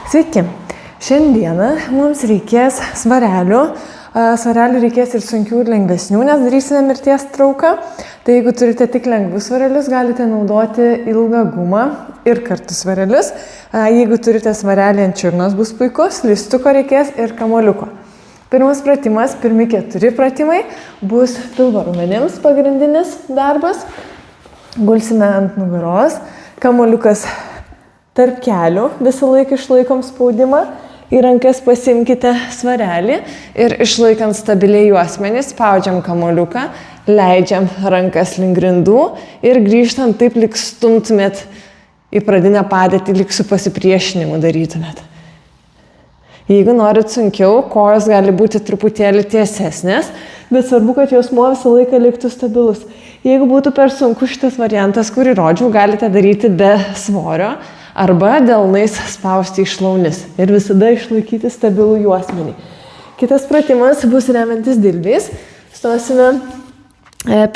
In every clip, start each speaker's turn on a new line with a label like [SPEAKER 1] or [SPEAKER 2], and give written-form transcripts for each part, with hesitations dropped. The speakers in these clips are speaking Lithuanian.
[SPEAKER 1] Sveiki. Šiandieną mums reikės svarelių. Svarelių reikės ir sunkių, ir lengvesnių, nes darysime mirties trauką. Tai jeigu turite tik lengvus svarelius, galite naudoti ilgą gumą ir kartu svarelius. Jeigu turite svarelį ant čiurnos, bus puikus, listuko reikės ir kamuoliuko. Pirmas pratimas, pirmi 4 pratimai bus pilvo raumenims pagrindinis darbas. Gulsime ant nugaros, kamuoliukas tarp kelių, visą laiką išlaikom spaudimą. Į rankas pasimkite svarelį ir išlaikant stabiliai juosmenį, spaudžiam kamuoliuką, leidžiam rankas link grindų ir grįžtam taip, lyg stumtumėt į pradinę padėtį, lyg su pasipriešinimu darytumėt. Jeigu norit sunkiau, kojos gali būti truputėlį tiesesnės, bet svarbu, kad jausmuo visą laiką liktų stabilus. Jeigu būtų per sunku šitas variantas, kurį rodžiau, galite daryti be svorio arba delnais spausti į šlaunis ir visada išlaikyti stabilų juosmenį. Kitas pratimas bus remiantis dilbiais. Stosime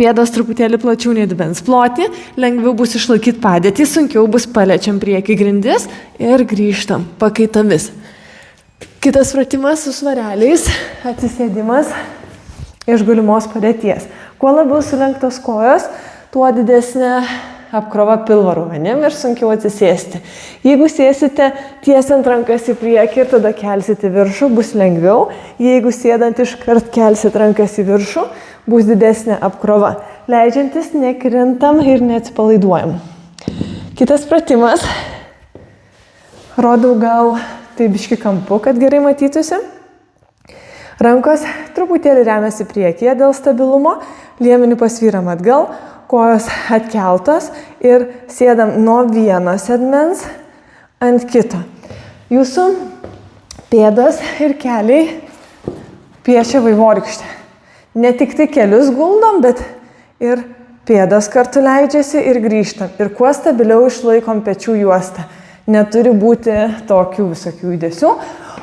[SPEAKER 1] pėdos truputėlį plačiau nei dubens plotį, lengviau bus išlaikyti padėtį, sunkiau bus paliečiam priekį grindis ir grįžtam pakaitomis. Kitas pratimas su svareliais, atsisėdimas iš gulimos padėties. Kuo labiau sulenktos kojos, tuo didesnė apkrova pilvo raumenim ir sunkiau atsisėsti. Jeigu sėsite tiesiant rankas į priekį ir tada kelsite viršų, bus lengviau. Jeigu sėdant iškart kelsit rankas į viršų, bus didesnė apkrova. Leidžiantis nekrintam ir neatsipalaiduojam. Kitas pratimas. Rodau gal taip biškį kampu, kad gerai matytųsi. Rankos truputėlį remiasi priekyje dėl stabilumo, liemenį pasvyram atgal, kojos atkeltos ir sėdam nuo vieno sėdmens ant kito. Jūsų pėdos ir keliai piešia vaivorykštę. Ne tik tai kelius guldom, bet ir pėdos kartu leidžiasi ir grįžtam. Ir kuo stabiliau išlaikom pečių juostą. Neturi būti tokių visokių judesių.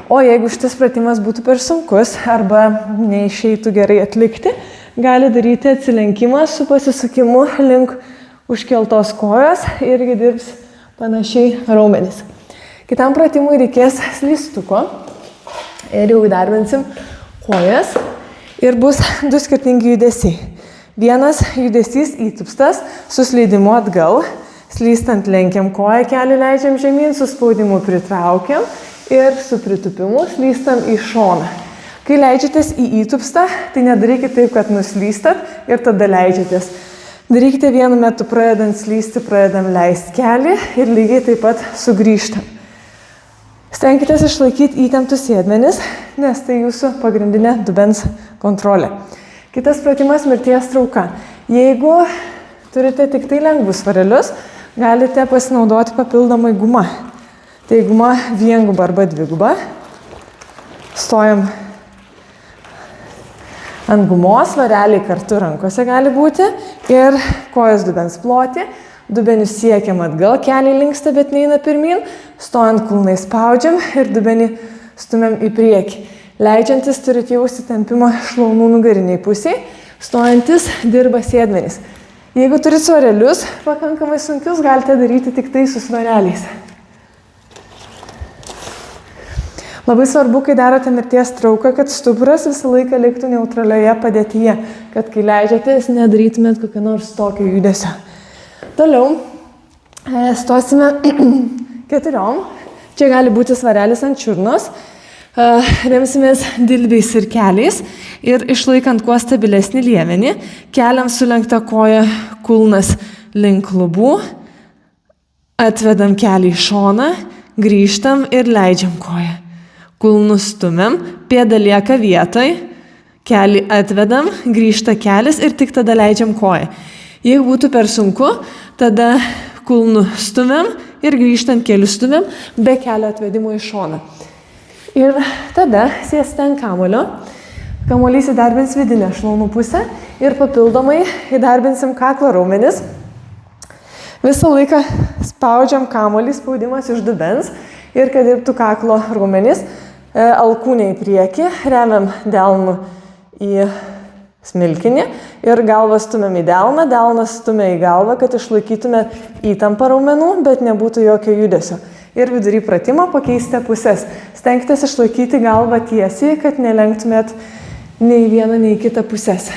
[SPEAKER 1] O jeigu šitas pratimas būtų per sunkus arba neišeitų gerai atlikti, gali daryti atsilenkimą su pasisukimu link užkeltos kojos irgi dirbs panašiai raumenys. Kitam pratimui reikės slystuko ir jau įdarbinsim kojas ir bus 2 skirtingi judesiai. Vienas judesys įtupstas su slydimu atgal, slystant lenkiam koją, kelį leidžiam žemyn, su spaudimu pritraukiam ir su pritupimu slystam į šoną. Kai leidžiatės į įtupstą, tai nedarykite taip, kad nuslystat ir tada leidžiatės. Darykite vienu metu pradedant slysti, pradedam leisti kelį ir lygiai taip pat sugrįžtam. Stenkitės išlaikyti įtemptus sėdmenis, nes tai jūsų pagrindinė dubens kontrolė. Kitas pratimas mirties trauka. Jeigu turite tik tai lengvus svarelius, galite pasinaudoti papildomai guma. Tai guma vienguba arba dviguba. Stojam ant gumos, svareliai kartu rankose gali būti ir kojos dubens ploti. Dubenį siekiam atgal, keliai linksta, bet neina pirmin. Stojant kulnai spaudžiam ir dubenį stumiam į priekį. Leidžiantis turite jausti tempimą šlaunų nugariniai pusiai. Stojantis dirba sėdmenys. Jeigu turite svarelius, pakankamai sunkius, galite daryti tik tai su svareliais. Labai svarbu, kai darote mirties trauką, kad stuburas visą laiką liktų neutralioje padėtyje, kad kai leidžiatės, nedarytumėt kokio nors tokio judesio. Toliau stosime 4. Čia gali būti svarelis ant čiurnos. Remsimės dilbiais ir keliais ir išlaikant kuo stabilesnį liemenį, keliam sulenkta koja, kulnas link lubų, atvedam kelį į šoną, grįžtam ir leidžiam koją. Kulnus stumiam, pėda lieka vietoj, kelį atvedam, grįžta kelis ir tik tada leidžiam koją. Jeigu būtų per sunku, tada kulnų stumiam ir grįžtant kelių stumiam, be kelio atvedimo į šoną. Ir tada sėsite ant kamulio, kamuolys įdarbins vidinę šlaunų pusę ir papildomai įdarbinsim kaklo raumenis. Visą laiką spaudžiam kamuolį, spaudimas iš dubens ir kad dirbtų kaklo raumenis, alkūnę į priekį, remiam delnu į smilkinį ir galvą stumiam į delną, delnas stumia į galvą, kad išlaikytume įtampą raumenų, bet nebūtų jokio judesio. Ir vidury pratimo pakeisite pusės. Stenkitės išlaikyti galvą tiesiai, kad nelenktumėt nei vieną, nei kitą pusės.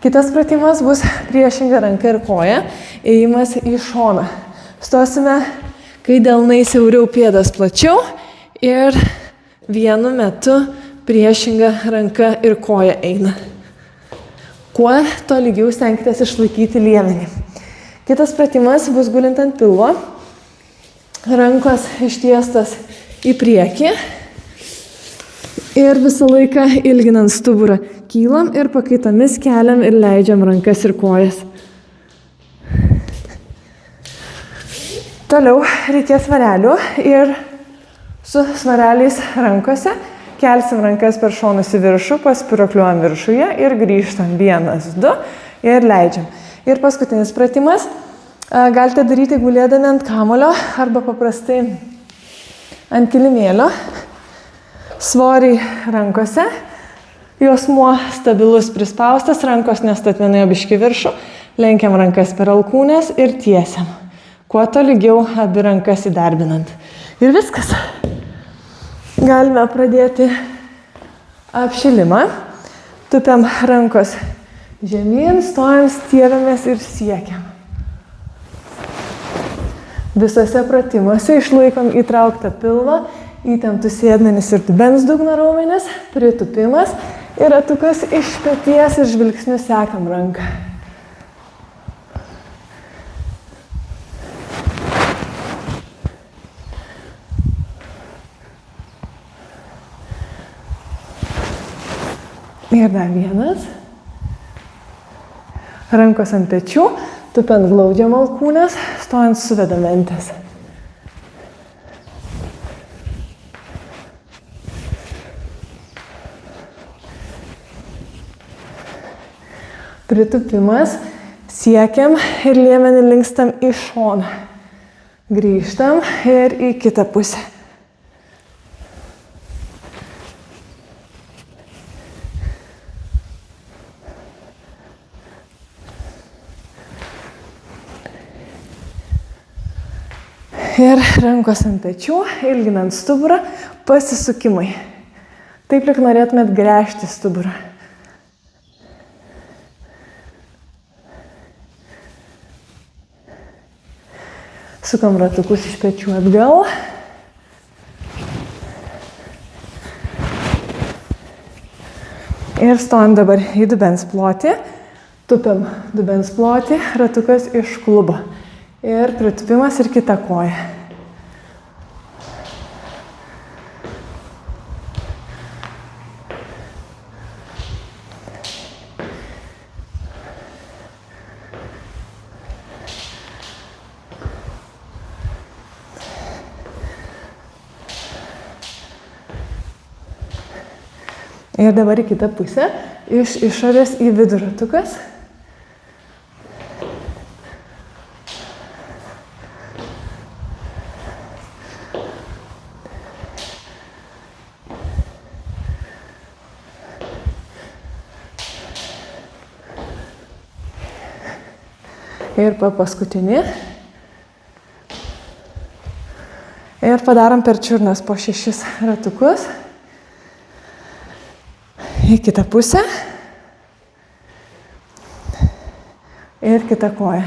[SPEAKER 1] Kitas pratimas bus priešinga ranka ir koja, ėjimas į šoną. Stosime, kai delnai siauriau, pėdas plačiau ir vienu metu priešinga ranka ir koja eina. Kuo tolygiau stenkitės išlaikyti liemenį. Kitas pratimas bus gulint ant pilvo, rankos ištiestas į priekį ir visą laiką ilginant stuburą. Kylam ir pakaitomis keliam ir leidžiam rankas ir kojas. Toliau reikės svarelių ir su svareliais rankose kelsim rankas per šonus į viršų, paspiruokliuojam viršuje ir grįžtam. 1, 2 ir leidžiam. Ir paskutinis pratimas. Galite daryti gulėdami ant kamulio arba paprastai ant kilimėlio. Svoriai rankose. Juosmuo stabilus prispaustas, rankos nestatmenai biški viršų. Lenkiam rankas per alkūnes ir tiesiam. Kuo tolygiau abi rankas įdarbinant. Ir viskas. Galime pradėti apšilimą. Tupiam rankos žemyn, stojam, stiebiamės ir siekiam. Visose pratimuose išlaikom įtrauktą pilvą, įtemptus sėdmenis ir dubens dugno raumenis, pritupimas ir ratukas iš peties ir žvilgsniu sekam ranką. Ir dar vienas. Rankos ant pečių, tupiant glaudžiam alkūnes, stojant suvedam ventės. Pritupimas, siekiam ir liemenį linkstam į šoną. Grįžtam ir į kitą pusę. Ir rankos ant pečių, ilginant stuburą, pasisukimai. Taip lyg norėtumėt gręžti stuburą. Sukam ratukus iš pečių atgal. Ir stojam dabar į dubens plotį. Tupiam dubens plotį, ratukas iš klubo. Ir pritupimas ir kita koja. Ir dabar į kitą pusę, iš išorės į vidų ratukas. Ir paskutinį. Ir padarom per čiurnas po 6 ratukus. Į kitą pusę. Ir kitą koją.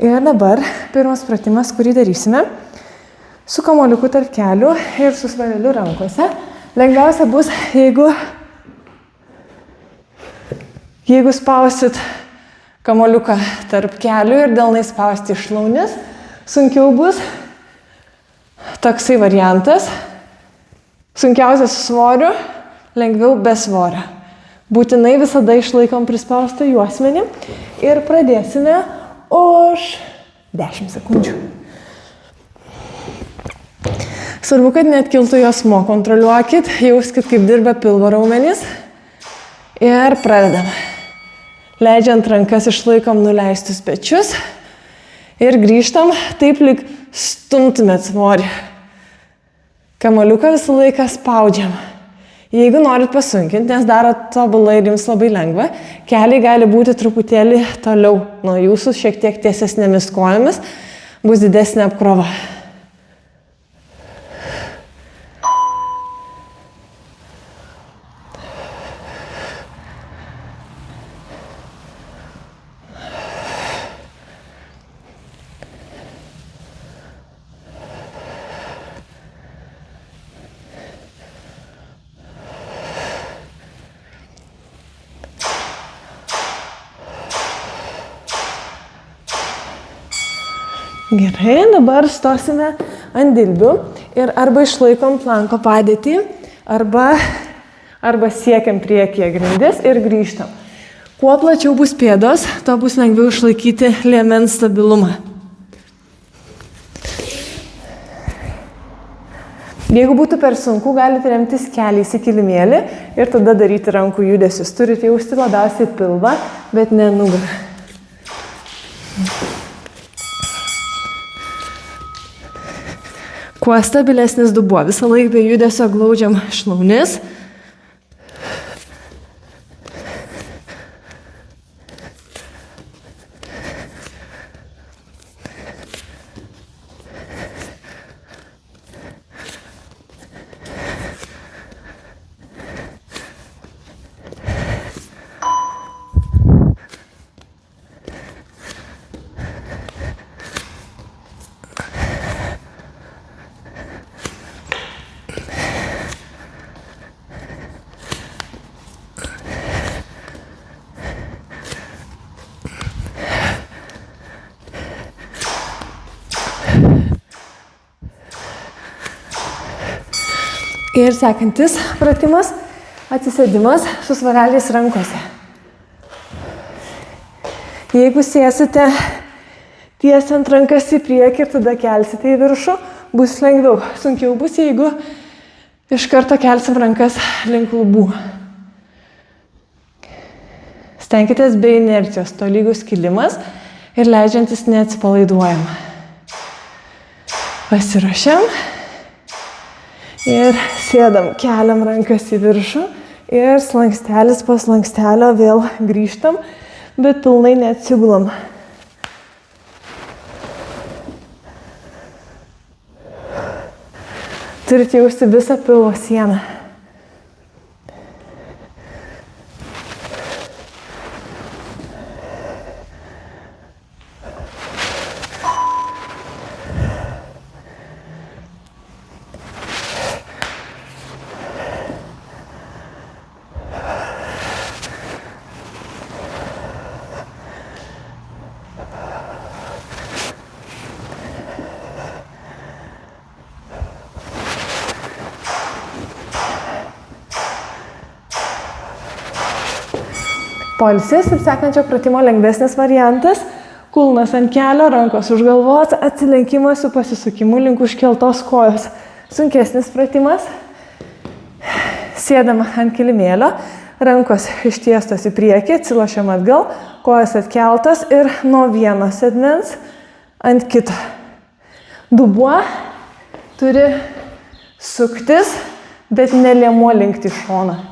[SPEAKER 1] Ir dabar pirmas pratimas, kurį darysime, su kamuoliuku tarp kelių ir su svareliu rankose. Lengviausia bus, jeigu spausit kamuoliuką tarp kelių ir delnai spausti iš šlaunies, sunkiau bus toksai variantas. Sunkiausias su svoriu, lengviau be svorio. Būtinai visada išlaikom prispaustą juosmenį ir pradėsime už 10 sekundžių. Svarbu, kad neatkiltų juosmuo. Kontroliuokit, jauskit, kaip dirba pilvo raumenys. Ir pradedam. Leidžiant rankas išlaikom nuleistus pečius. Ir grįžtam taip, lyg stumtumėt svorį. Kamuoliuką visą laiką spaudžiam. Jeigu norit pasunkinti, nes darot tobulai ir jums labai lengva, keliai gali būti truputėlį toliau nuo jūsų, šiek tiek tiesesnėmis kojomis, bus didesnė apkrova. Gerai, dabar stosime ant dilbių ir arba išlaikom planko padėtį, arba siekiam priekyje grindis ir grįžtam. Kuo plačiau bus pėdos, to bus lengviau išlaikyti liemens stabilumą. Jeigu būtų per sunku, galite remtis keliais į kilimėlį ir tada daryti rankų judesius. Turite jausti labiausiai pilvą, bet ne nugarą. Kuo stabilesnis dubuo, visą laiką be judesio glaudžiam šlaunis. Ir sekantis pratimas, atsisėdimas su svareliais rankose. Jeigu sėsite tiesiant rankas į priekį ir tada kelsite į viršų, bus lengviau. Sunkiau bus, jeigu iš karto kelsim rankas link lubų. Stenkitės be inercijos, tolygus kilimas ir leidžiantis neatsipalaiduojama. Pasiruošiam. Ir sėdam, keliam rankas į viršų ir slankstelis po slankstelio vėl grįžtam, bet pilnai neatsigulam. Turite jausti visą pilvo sieną. Poilsis ir sekančio pratimo lengvesnis variantas. Kulnas ant kelio, rankos už galvos, atsilenkimas su pasisukimu link užkeltos kojos. Sunkesnis pratimas. Sėdam ant kilimėlio, rankos ištiestos į priekį, atsilošiam atgal, kojas atkeltas ir nuo vieno sėdmens ant kito. Dubuo turi suktis, bet neliemuo linkti į šoną.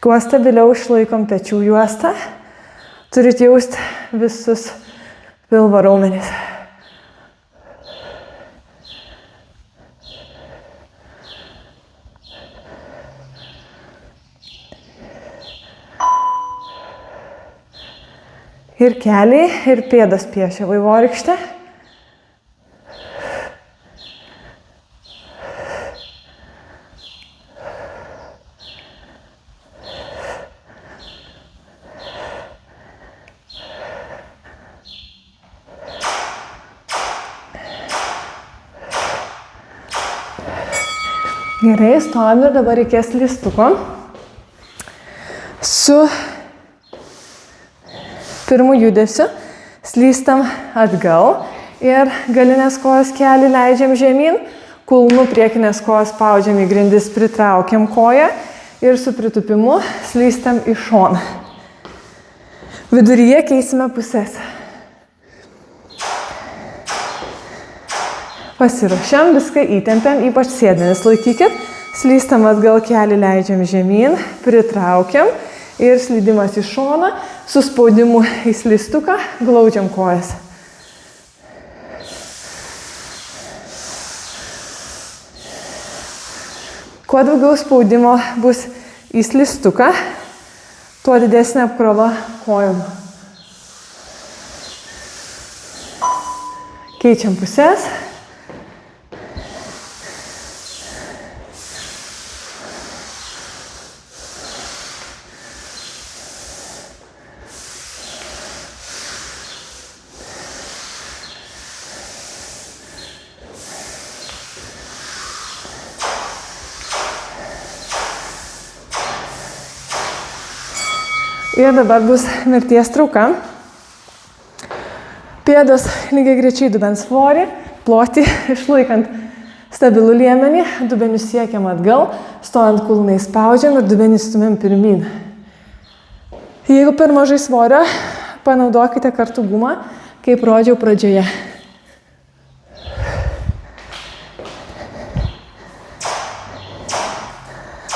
[SPEAKER 1] Kuo stabiliau išlaikom pečių juostą, turite jausti visus pilvo raumenis. Ir keliai, ir pėdos piešia vaivorykštę. Gerai, stovim ir dabar reikės lystuko. Su pirmu judesiu slystam atgal ir galinės kojos kelį leidžiam žemyn, kulnu priekinės kojos spaudžiam į grindis, pritraukiam koją ir su pritupimu slystam į šoną. Viduryje keisime pusės. Pasiruošiam, viską įtempiam, ypač sėdmenis laikykit. Slystam atgal, kelį leidžiam žemyn, pritraukiam ir slydimas į šoną, su spaudimu į slystuką, glaudžiam kojas. Kuo daugiau spaudimo bus į slystuką, tuo didesnė apkrova kojom. Keičiam pusės. Ir dabar bus mirties trauka. Pėdos lygiai grečiai dubens svorį, plotį, išlaikant stabilų liemenį, dubenius siekiam atgal, stojant kulnai spaudžiam ir dubenį stumiam pirmyn. Jeigu per mažai svorio, panaudokite kartu gumą, kaip rodžiau pradžioje.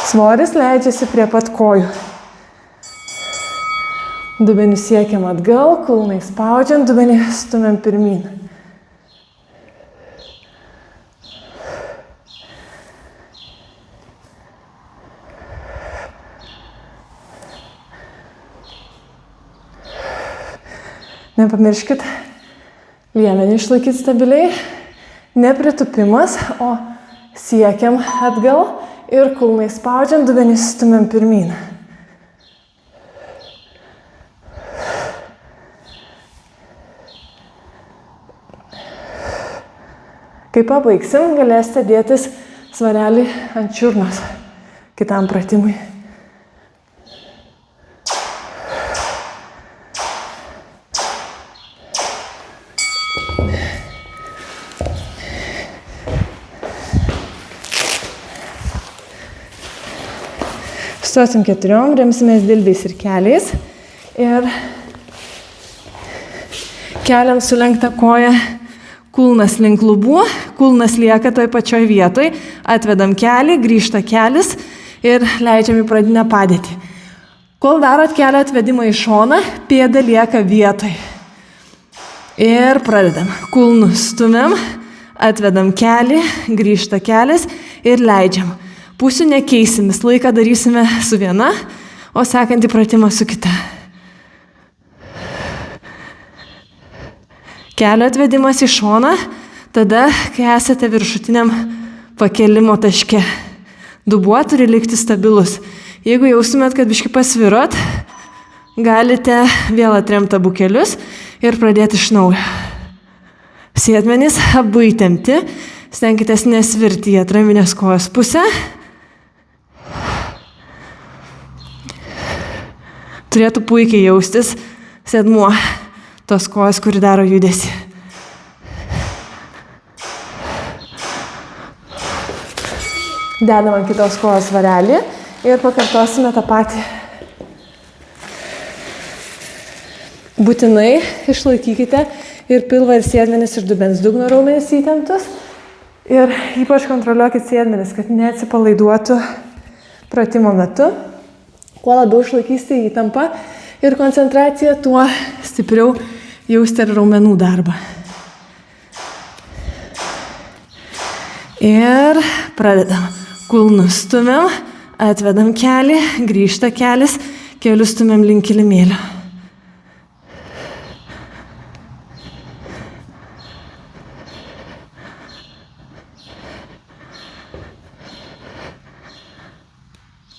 [SPEAKER 1] Svoris leidžiasi prie pat kojų. Dubenį siekiam atgal, kulnai spaudžiam, dubenį stumiam pirmyn. Nepamirškit liemenį išlaikyti stabiliai, nepritupimas, o siekiam atgal ir kulnai spaudžiam, dubenį stumiam pirmyn. Kai pabaigsim, galėsite dėtis svarelį ant čiurnos kitam pratimui. Stosim 4, remsimės dilbiais ir keliais ir keliam sulenktą koją. Kulnas link lubų, kulnas lieka toj pačioj vietoj, atvedam kelį, grįžta kelis ir leidžiam į pradinę padėtį. Kol darot kelio atvedimą į šoną, pėda lieka vietoj. Ir pradedam. Kulnų stumiam, atvedam kelį, grįžta kelis ir leidžiam. Pusių nekeisim, visą laiką darysime su viena, o sekantį pratimą su kita. Kelio atvedimas į šoną, tada, kai esate viršutiniam pakelimo taške. Dubuo turi likti stabilus. Jeigu jaustumėt, kad biškį pasvirot, galite vėl atremti abu kelius ir pradėti iš naujo. Sėdmenys abu įtempti, stenkitės nesvirti į atraminės kojos pusę. Turėtų puikiai jaustis sėdmuo. Tos kojos, kuri daro judesį. Dedam ant kitos kojos svarelį ir pakartosime tą patį. Būtinai išlaikykite ir pilvą ir sėdmenis ir dubens dugno raumenis įtemptus. Ir ypač kontroliuokit sėdmenis, kad neatsipalaiduotų pratimo metu. Kuo labiau išlaikysite įtampą ir koncentraciją, tuo stipriau jausti ir raumenų darbą. Ir pradedam. Kulnus stumiam, atvedam kelį, grįžta kelis, kelius stumiam link kilimėlio.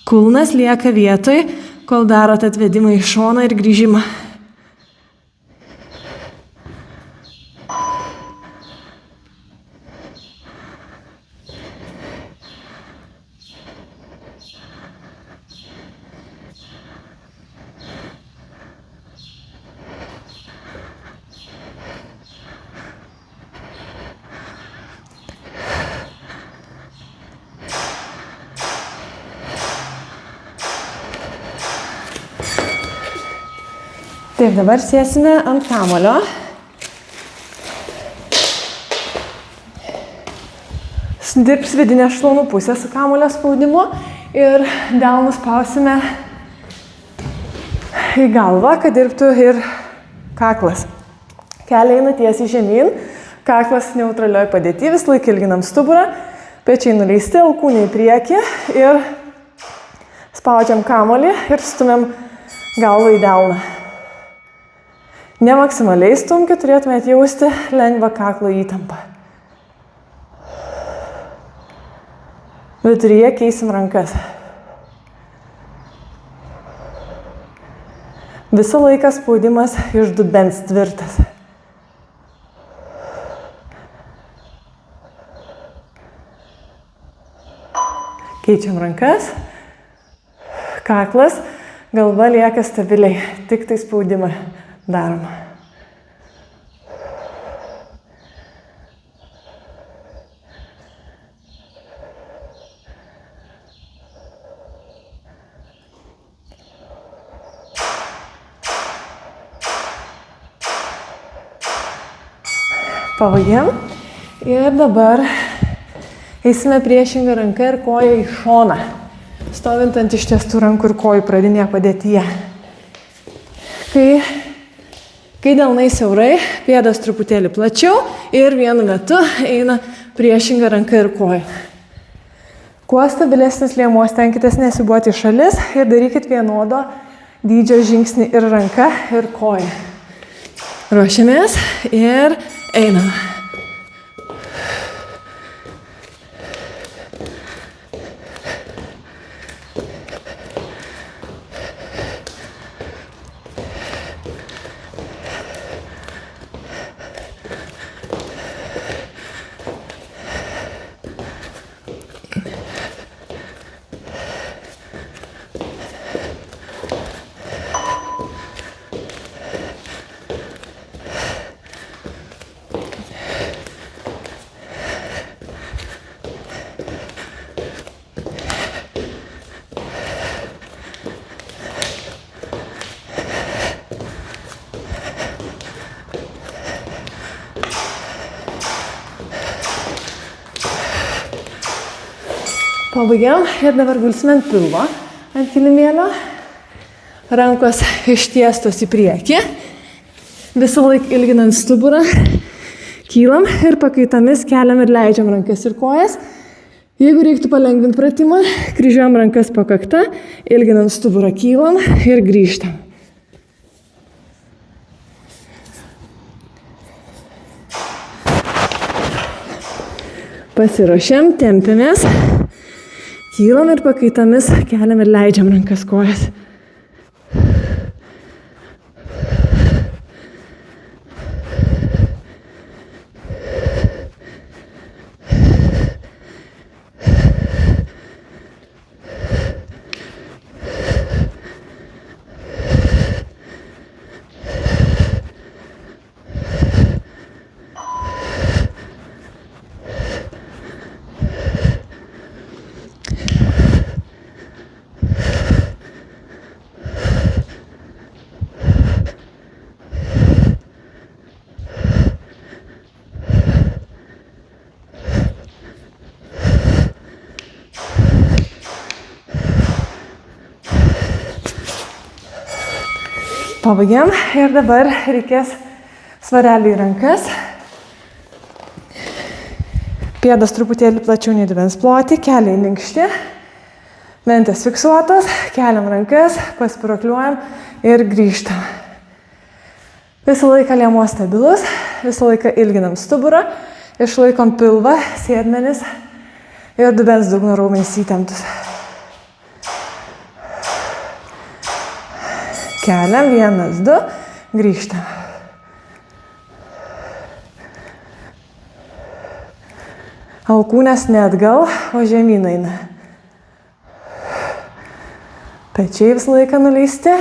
[SPEAKER 1] Kulnas lieka vietoj, kol darot atvedimą į šoną ir grįžimą. Taip, dabar sėsime ant kamulio. Dirbs vidinė šlaunų pusė su kamulio spaudimu ir delnus spausime į galvą, kad dirbtų ir kaklas. Keliai eina tiesiai žemyn, kaklas neutralioj padėty, vis laik ilginam stuburą, pečiai nuleisti, alkūniai į priekį ir spaudžiam kamulį ir stumiam galvą į delną. Ne maksimaliai stumkit, turėtumėte jausti lengvą kaklo įtampą. Viduryje keisim rankas. Visą laiką spaudimas iš dubens tvirtas. Keičiam rankas. Kaklas, galva lieka stabiliai, tik tai spaudimą darom. Pavagiam ir dabar eisime priešingą ranką ir koją į šoną, stovint ant ištiestų rankų ir kojų pradinėje padėtyje. Kai delnai siaurai, pėdos truputėlį plačiau ir vienu metu eina priešingą ranką ir koją. Kuo stabilesnis liemuo, stenkitės nesiūbuoti į šalis ir darykit vienodo dydžio žingsnį ir ranka ir koja. Ruošiamės ir einam. Pabaigiam ir dabar gulsime ant pilvo, ant kilimėlio. Rankos ištiestos į priekį. Visą laiką ilginant stuburą. Kylam ir pakaitomis keliam ir leidžiam rankas ir kojas. Jeigu reiktų palengvinti pratimą, kryžiuojam rankas po kaktą, ilginant stuburą kylam ir grįžtam. Pasiruošiam, tempiamės. Kylam ir pakaitomis keliam ir leidžiam rankas kojas. Pabaigiam ir dabar reikės svarelį į rankas. Pėdos truputėlį plačiau nei dubens ploti, keliai minkšti, mentės fiksuotos, keliam rankas, paspiruokliuojam ir grįžtam. Visą laiką liemuo stabilus, visą laiką ilginam stuburą, išlaikom pilvą, sėdmenis ir dubens dugno raumenis įtemptus. Keliam, 1, 2, grįžtam. Alkūnės ne atgal, o žemyn eina. Pečiai visą laiką nuleisti.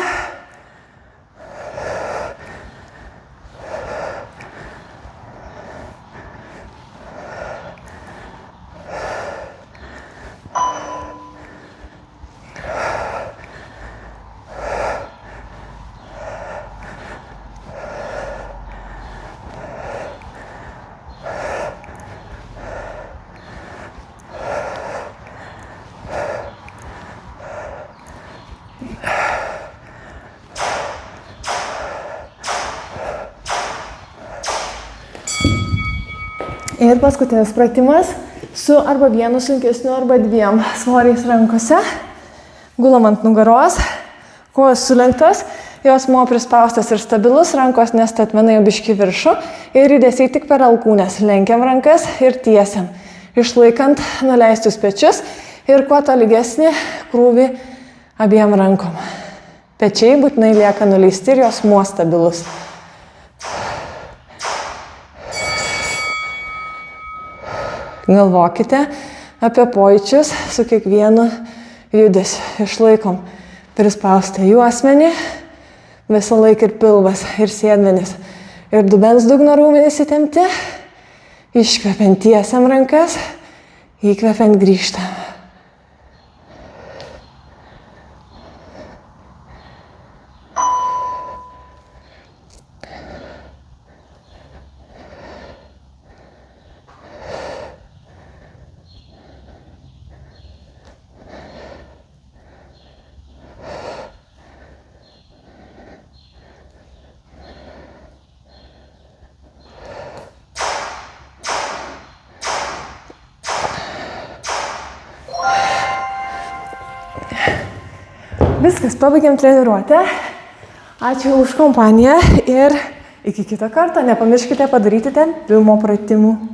[SPEAKER 1] Ir paskutinis pratimas su arba vienu sunkesniu, arba dviem svoriais rankose. Gulam ant nugaros, kojos sulenktos, jausmo prispaustas ir stabilus, rankos nestatmenai biški viršų ir judesiai tik per alkūnes. Lenkiam rankas ir tiesiam, išlaikant nuleistus pečius ir kuo tolygesnį krūvį abiem rankom. Pečiai būtinai lieka nuleisti ir jausmo stabilus. Galvokite apie pojūčius su kiekvienu judesiu. Išlaikom prispaustą juosmenį, visą laiką ir pilvas, ir sėdmenis, ir dubens dugno raumenys įtempti. Iškvepiant tiesiam rankas, įkvepiant grįžtam. Viskas, pabaigiam treniruotę. Ačiū už kompaniją ir iki kito karto. Nepamirškite padaryti tempimo pratimų.